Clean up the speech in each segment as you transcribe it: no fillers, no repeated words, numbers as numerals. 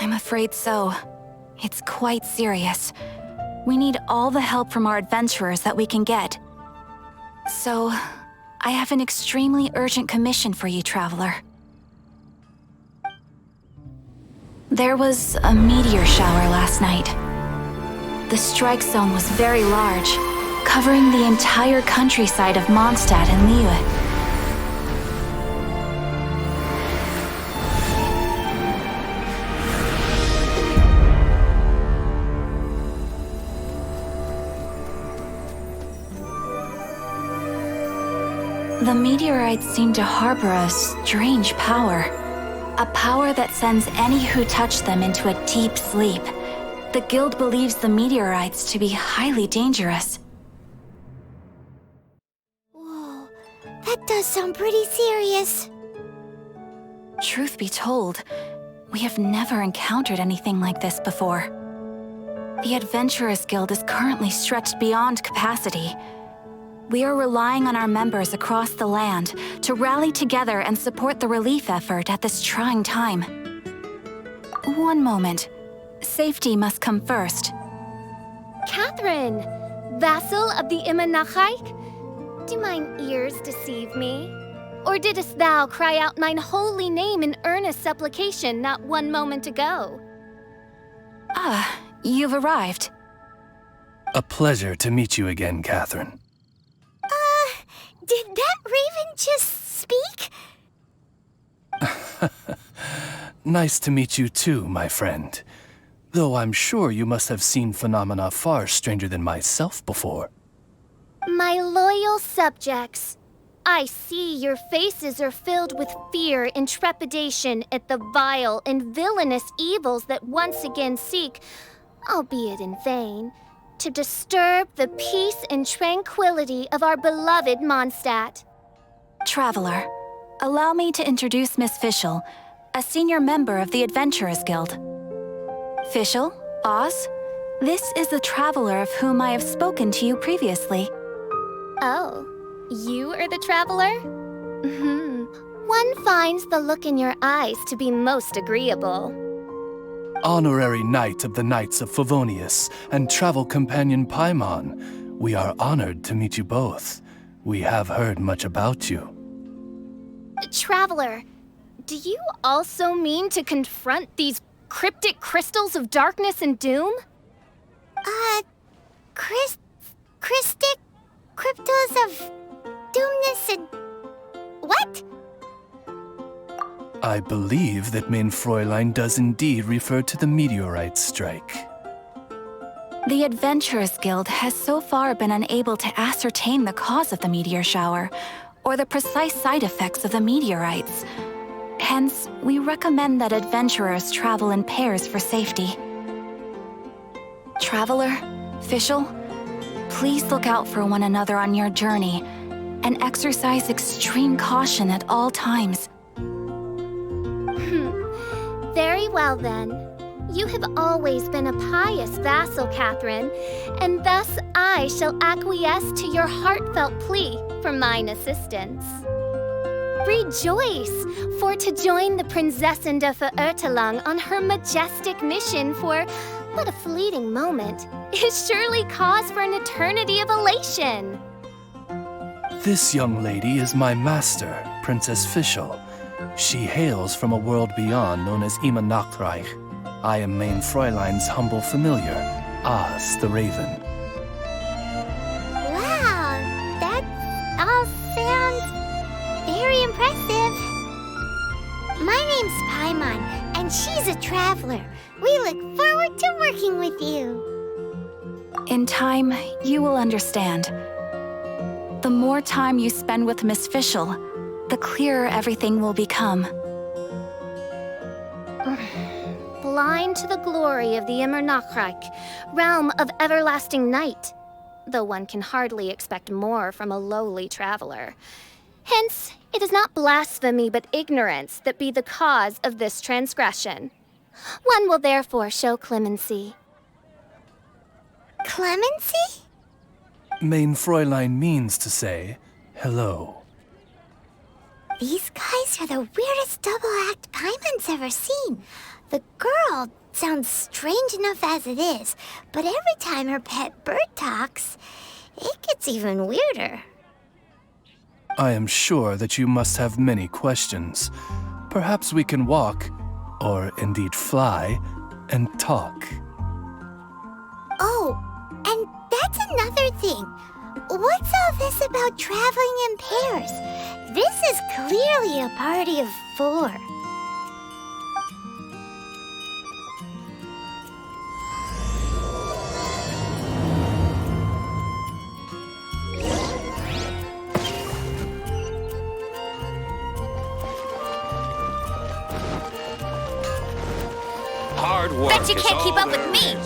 I'm afraid so. It's quite serious. We need all the help from our adventurers that we can get. So, I have an extremely urgent commission for you, Traveler. There was a meteor shower last night. The strike zone was very large, covering the entire countryside of Mondstadt and Liyue. The meteorites seem to harbor a strange power. A power that sends any who touch them into a deep sleep. The guild believes the meteorites to be highly dangerous. Whoa, that does sound pretty serious. Truth be told, we have never encountered anything like this before. The Adventurers Guild is currently stretched beyond capacity. We are relying on our members across the land to rally together and support the relief effort at this trying time. One moment. Safety must come first. Catherine, vassal of the Imanachike? Do mine ears deceive me? Or didst thou cry out mine holy name in earnest supplication not one moment ago? Ah, you've arrived. A pleasure to meet you again, Catherine. Did that raven just speak? Nice to meet you too, my friend. Though I'm sure you must have seen phenomena far stranger than myself before. My loyal subjects, I see your faces are filled with fear and trepidation at the vile and villainous evils that once again seek, albeit in vain, to disturb the peace and tranquility of our beloved Mondstadt. Traveler, allow me to introduce Miss Fischl, a senior member of the Adventurers Guild. Fischl, Oz, this is the Traveler of whom I have spoken to you previously. Oh, you are the Traveler? One finds the look in your eyes to be most agreeable. Honorary Knight of the Knights of Favonius and travel companion Paimon, we are honored to meet you both. We have heard much about you. Traveler, do you also mean to confront these cryptic crystals of darkness and doom? Crystic cryptos of doomness and... what? I believe that Mein Fräulein does indeed refer to the meteorite strike. The Adventurers Guild has so far been unable to ascertain the cause of the meteor shower, or the precise side effects of the meteorites. Hence, we recommend that adventurers travel in pairs for safety. Traveler, Fischl, please look out for one another on your journey, and exercise extreme caution at all times. Very well then. You have always been a pious vassal, Catherine, and thus I shall acquiesce to your heartfelt plea for mine assistance. Rejoice, for to join the Prinzessin de Verurteilung on her majestic mission for but a fleeting moment is surely cause for an eternity of elation. This young lady is my master, Princess Fischl. She hails from a world beyond known as Imanachreich. I am Mein Fräulein's humble familiar, Oz the Raven. Wow, that all sounds very impressive. My name's Paimon, and she's a traveler. We look forward to working with you. In time, you will understand. The more time you spend with Miss Fischl, the clearer everything will become. Blind to the glory of the Imanachreich, realm of everlasting night, though one can hardly expect more from a lowly traveler. Hence, it is not blasphemy but ignorance that be the cause of this transgression. One will therefore show clemency. Clemency? Mein Fräulein means to say hello. These guys are the weirdest double-act Paimon's ever seen. The girl sounds strange enough as it is, but every time her pet bird talks, it gets even weirder. I am sure that you must have many questions. Perhaps we can walk, or indeed fly, and talk. Oh, and that's another thing. What's all this about traveling in pairs? This is clearly a party of 4. Hard work. Bet you can't keep up with me.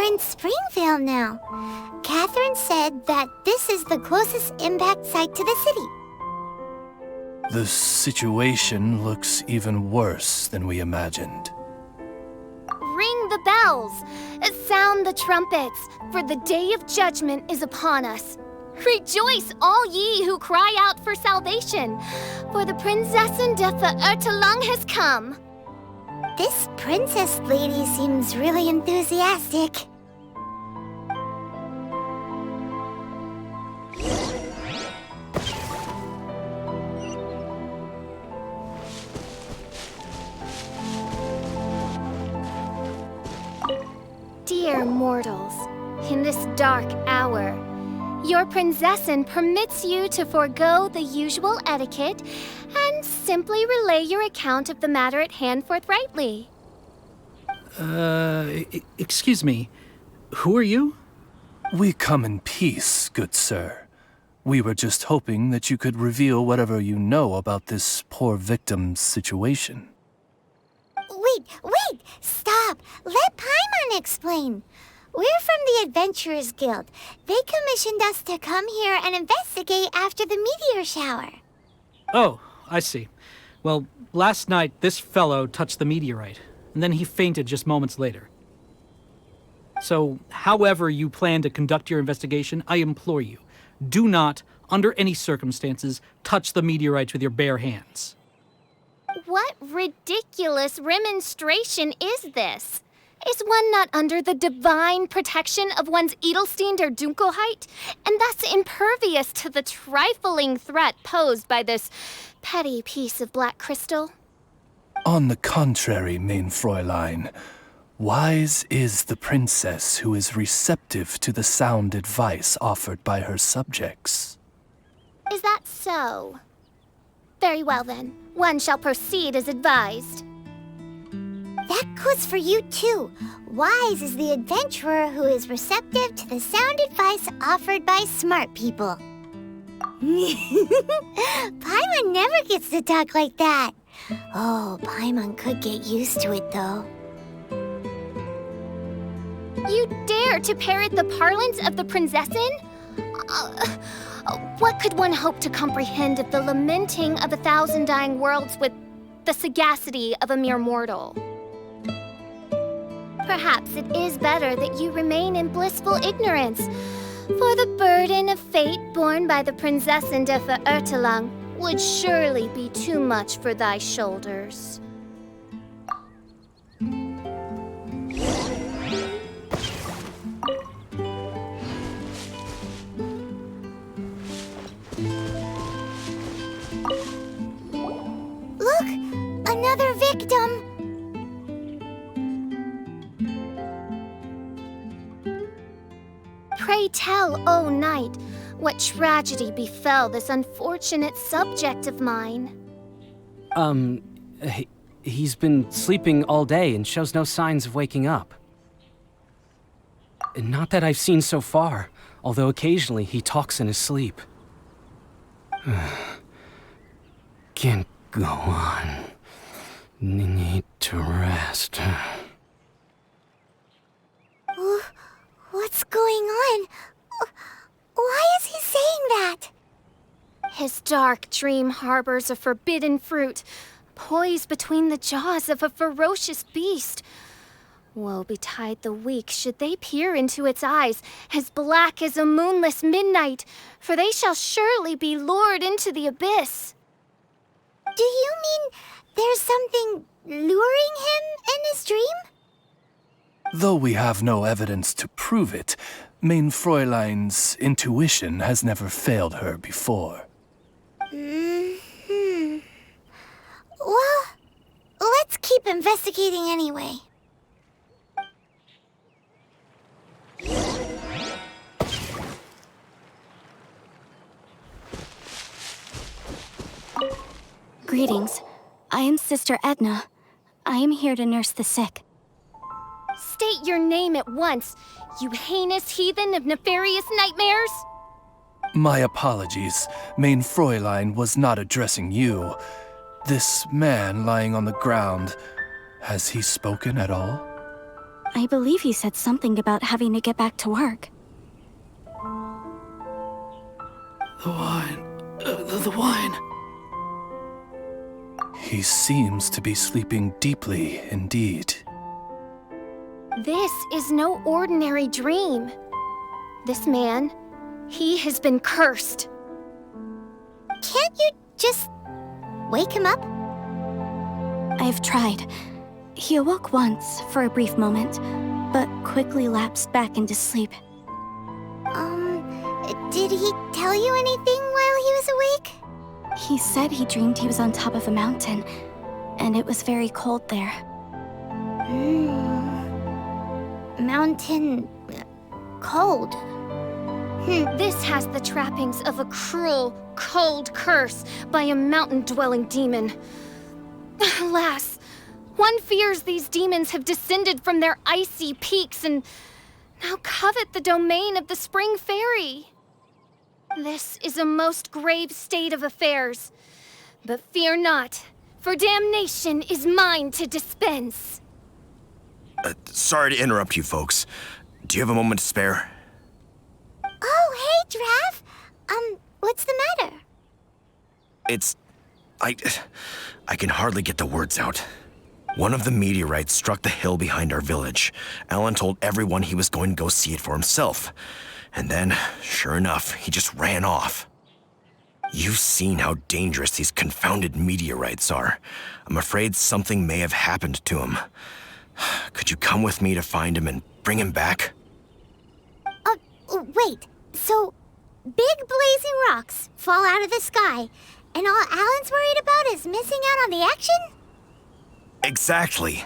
In Springvale now. Catherine said that this is the closest impact site to the city. The situation looks even worse than we imagined. Ring the bells, sound the trumpets, for the day of judgment is upon us. Rejoice, all ye who cry out for salvation, for the Prinzessin de Verurteilung has come. This princess lady seems really enthusiastic. Dear mortals, in this dark hour, your Prinzessin permits you to forego the usual etiquette and simply relay your account of the matter at hand forthrightly. Excuse me. Who are you? We come in peace, good sir. We were just hoping that you could reveal whatever you know about this poor victim's situation. Wait! Stop! Let Paimon explain. We're from the Adventurers Guild. They commissioned us to come here and investigate after the meteor shower. Oh, I see. Well, last night this fellow touched the meteorite, and then he fainted just moments later. So, however you plan to conduct your investigation, I implore you, do not, under any circumstances, touch the meteorites with your bare hands. What ridiculous remonstration is this? Is one not under the divine protection of one's Edelstein der Dunkelheit, and thus impervious to the trifling threat posed by this petty piece of black crystal? On the contrary, main Fräulein, wise is the princess who is receptive to the sound advice offered by her subjects. Is that so? Very well then, one shall proceed as advised. That goes for you too. Wise is the adventurer who is receptive to the sound advice offered by smart people. Paimon never gets to talk like that. Oh, Paimon could get used to it though. You dare to parrot the parlance of the Prinzessin? What could one hope to comprehend of the lamenting of 1,000 dying worlds with the sagacity of a mere mortal? Perhaps it is better that you remain in blissful ignorance, for the burden of fate borne by the Prinzessin de Verurteilung would surely be too much for thy shoulders. another victim! Pray tell, O knight, what tragedy befell this unfortunate subject of mine? He's been sleeping all day and shows no signs of waking up. Not that I've seen so far, although occasionally he talks in his sleep. Can't go on. Need to rest. What's going on? Why is he saying that? His dark dream harbors a forbidden fruit, poised between the jaws of a ferocious beast. Woe betide the weak should they peer into its eyes, as black as a moonless midnight, for they shall surely be lured into the abyss. Do you mean there's something luring him in his dream? Though we have no evidence to prove it, Main Fräulein's intuition has never failed her before. Well, let's keep investigating anyway. Greetings. I am Sister Edna. I am here to nurse the sick. State your name at once, you heinous heathen of nefarious nightmares! My apologies. Main Fräulein was not addressing you. This man lying on the ground, has he spoken at all? I believe he said something about having to get back to work. The wine. The wine. He seems to be sleeping deeply indeed. This is no ordinary dream. This man, he has been cursed. Can't you just wake him up? I've tried. He awoke once for a brief moment, but quickly lapsed back into sleep. Did he tell you anything while he was awake? He said he dreamed he was on top of a mountain, and it was very cold there. Mountain... cold. This has the trappings of a cruel, cold curse by a mountain-dwelling demon. Alas, one fears these demons have descended from their icy peaks and now covet the domain of the Spring Fairy. This is a most grave state of affairs. But fear not, for damnation is mine to dispense. Sorry to interrupt you folks. Do you have a moment to spare? Oh, hey, Drav. What's the matter? I can hardly get the words out. One of the meteorites struck the hill behind our village. Alan told everyone he was going to go see it for himself. And then, sure enough, he just ran off. You've seen how dangerous these confounded meteorites are. I'm afraid something may have happened to him. Could you come with me to find him and bring him back? Wait. So, big blazing rocks fall out of the sky, and all Alan's worried about is missing out on the action? Exactly.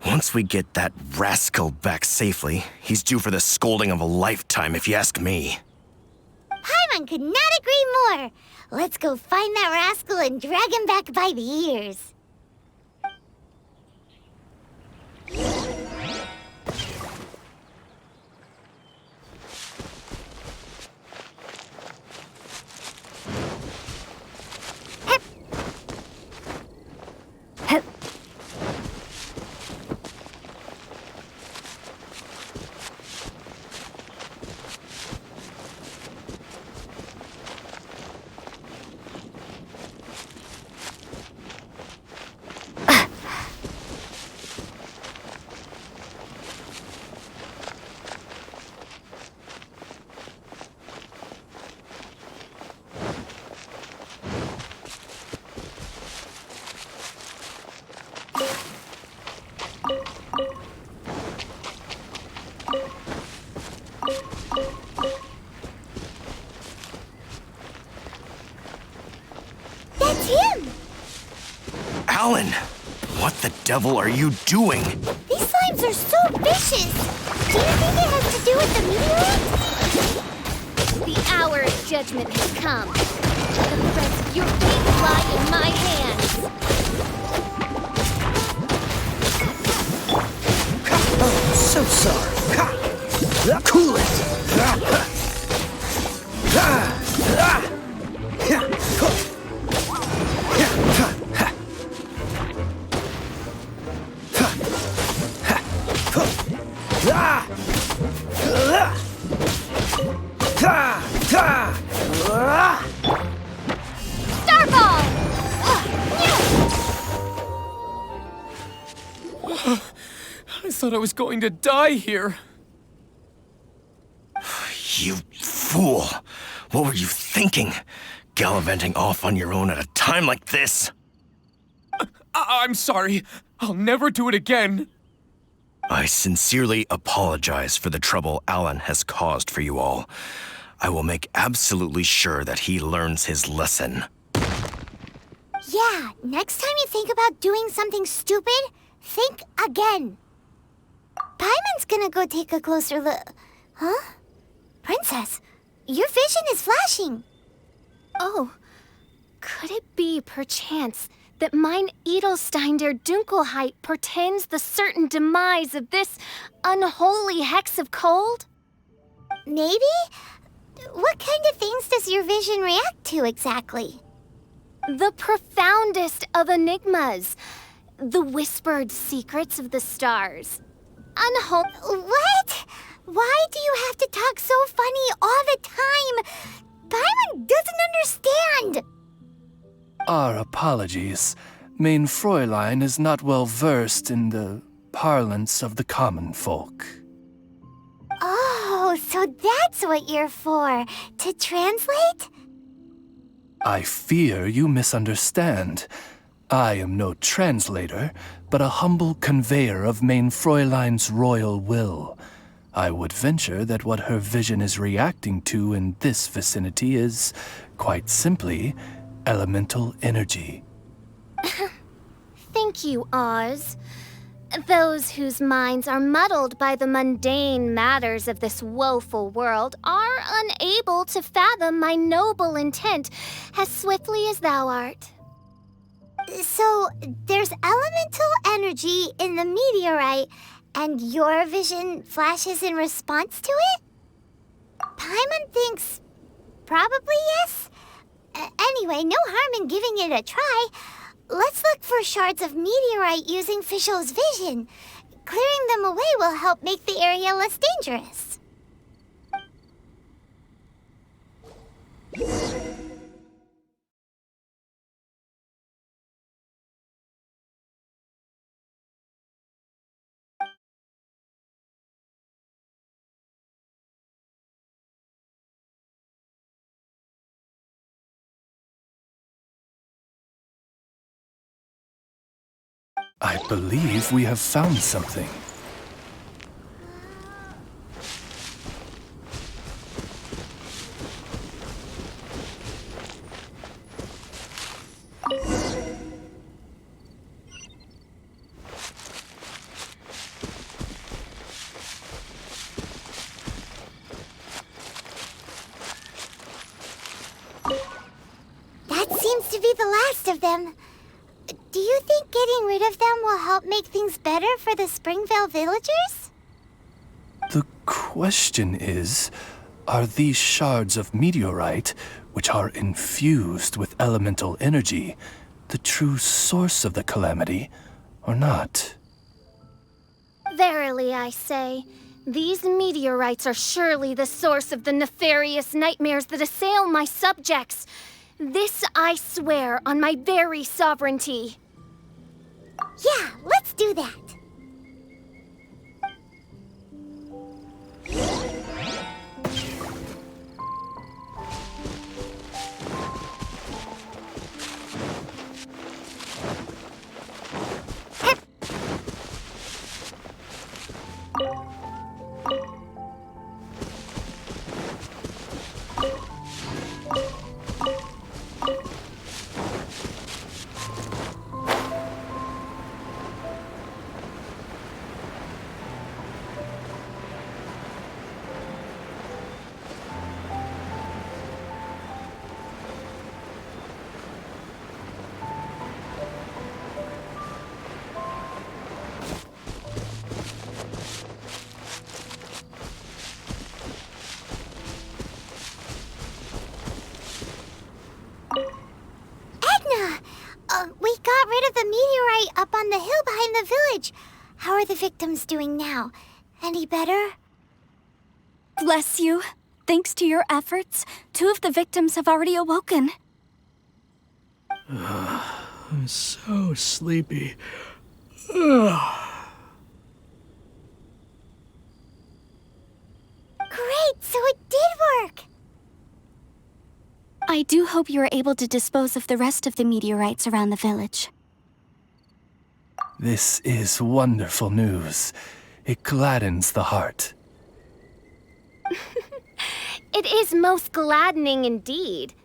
Once we get that rascal back safely, he's due for the scolding of a lifetime, if you ask me. Paimon could not agree more. Let's go find that rascal and drag him back by the ears. Alan! What the devil are you doing? These slimes are so vicious! Do you think it has to do with the meteorite? The hour of judgment has come. The threads of your fate lie in my hands. So sorry. Cool it. Starball! I thought I was going to die here. You fool! What were you thinking? Gallivanting off on your own at a time like this? I'm sorry. I'll never do it again. I sincerely apologize for the trouble Alan has caused for you all. I will make absolutely sure that he learns his lesson. Yeah, next time you think about doing something stupid, think again. Paimon's gonna go take a closer look. Huh? Princess, your vision is flashing. Oh, could it be, perchance, that mine Edelstein der Dunkelheit portends the certain demise of this unholy hex of cold? Maybe? What kind of things does your vision react to exactly? The profoundest of enigmas. The whispered secrets of the stars. What? Why do you have to talk so funny all the time? Paimon doesn't understand! Our apologies. Mein Fräulein is not well versed in the parlance of the common folk. Oh, so that's what you're for, to translate? I fear you misunderstand. I am no translator, but a humble conveyor of Mein Fräulein's royal will. I would venture that what her vision is reacting to in this vicinity is, quite simply, elemental energy. Thank you, Oz. Those whose minds are muddled by the mundane matters of this woeful world are unable to fathom my noble intent as swiftly as thou art. So, there's elemental energy in the meteorite, and your vision flashes in response to it? Paimon thinks probably yes. Anyway, no harm in giving it a try. Let's look for shards of meteorite using Fischl's vision. Clearing them away will help make the area less dangerous. I believe we have found something. That seems to be the last of them. Do you think getting rid of them will help make things better for the Springvale villagers? The question is, are these shards of meteorite, which are infused with elemental energy, the true source of the calamity, or not? Verily, I say, these meteorites are surely the source of the nefarious nightmares that assail my subjects. This I swear on my very sovereignty. Yeah, let's do that. We got rid of the meteorite up on the hill behind the village. How are the victims doing now? Any better? Bless you. Thanks to your efforts, 2 of the victims have already awoken. I'm so sleepy. Great, so it did work! I do hope you are able to dispose of the rest of the meteorites around the village. This is wonderful news. It gladdens the heart. It is most gladdening indeed.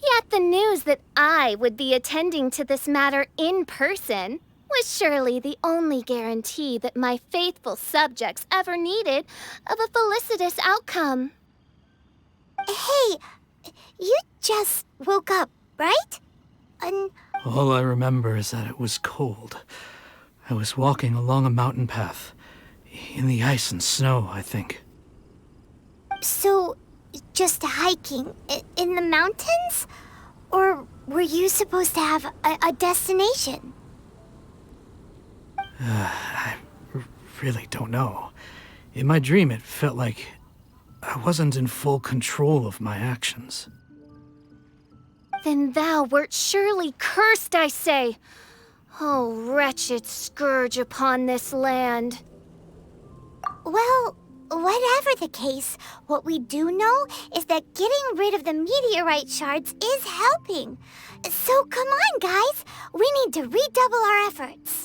Yet the news that I would be attending to this matter in person was surely the only guarantee that my faithful subjects ever needed of a felicitous outcome. Hey, you just woke up, right? All I remember is that it was cold. I was walking along a mountain path. In the ice and snow, I think. So, just hiking in the mountains? Or were you supposed to have a destination? I really don't know. In my dream, it felt like I wasn't in full control of my actions. Then thou wert surely cursed, I say. Oh, wretched scourge upon this land. Well, whatever the case, what we do know is that getting rid of the meteorite shards is helping. So come on, guys. We need to redouble our efforts.